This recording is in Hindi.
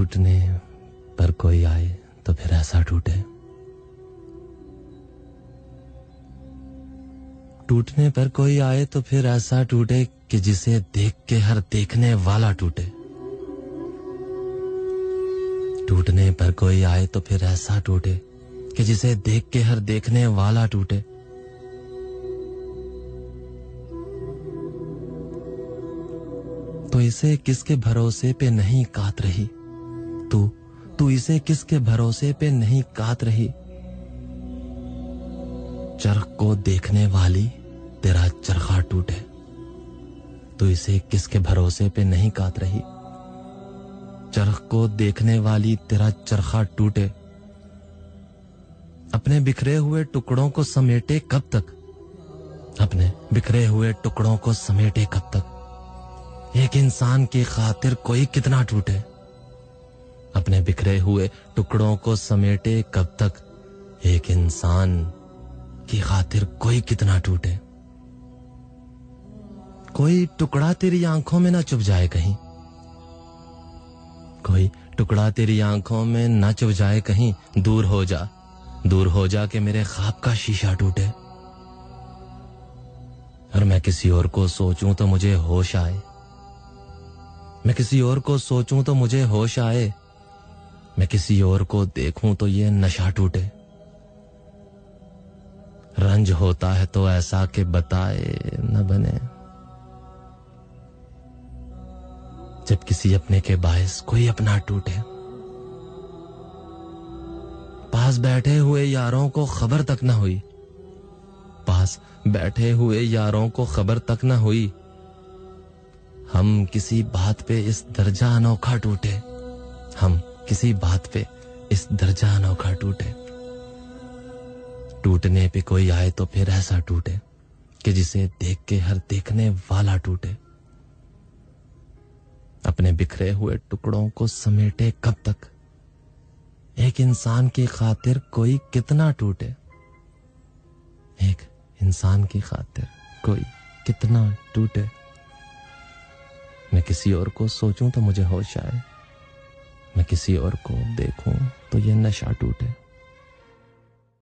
टूटने पर कोई आए तो फिर ऐसा टूटे, टूटने पर कोई आए तो फिर ऐसा टूटे कि जिसे देख के हर देखने वाला टूटे। टूटने पर कोई आए तो फिर ऐसा टूटे कि जिसे देख के हर देखने वाला टूटे। तो इसे किसके भरोसे पे नहीं कात रही, तू इसे किसके भरोसे पे नहीं कात रही। चरख को देखने वाली तेरा चरखा टूटे, तो इसे किसके भरोसे पे नहीं कात रही। चरख को देखने वाली तेरा चरखा टूटे। अपने बिखरे हुए टुकड़ों को समेटे कब तक, अपने बिखरे हुए टुकड़ों को समेटे कब तक। एक इंसान की खातिर कोई कितना टूटे, अपने बिखरे हुए टुकड़ों को समेटे कब तक। एक इंसान की खातिर कोई कितना टूटे। कोई टुकड़ा तेरी आंखों में ना चुभ जाए कहीं, कोई टुकड़ा तेरी आंखों में ना चुभ जाए कहीं। दूर हो जा कि मेरे ख्वाब का शीशा टूटे। और मैं किसी और को सोचूं तो मुझे होश आए, मैं किसी और को सोचूं तो मुझे होश आए। मैं किसी और को देखूं तो ये नशा टूटे। रंज होता है तो ऐसा कि बताए न बने, जब किसी अपने के बायस कोई अपना टूटे। पास बैठे हुए यारों को खबर तक न हुई, पास बैठे हुए यारों को खबर तक न हुई। हम किसी बात पे इस दर्जा अनोखा टूटे, हम किसी बात पे इस दर्जा अनोखा टूटे। टूटने पे कोई आए तो फिर ऐसा टूटे कि जिसे देख के हर देखने वाला टूटे। अपने बिखरे हुए टुकड़ों को समेटे कब तक। एक इंसान की खातिर कोई कितना टूटे, एक इंसान की खातिर कोई कितना टूटे। मैं किसी और को सोचूं तो मुझे होश आए, मैं किसी और को देखूं तो ये नशा टूटे।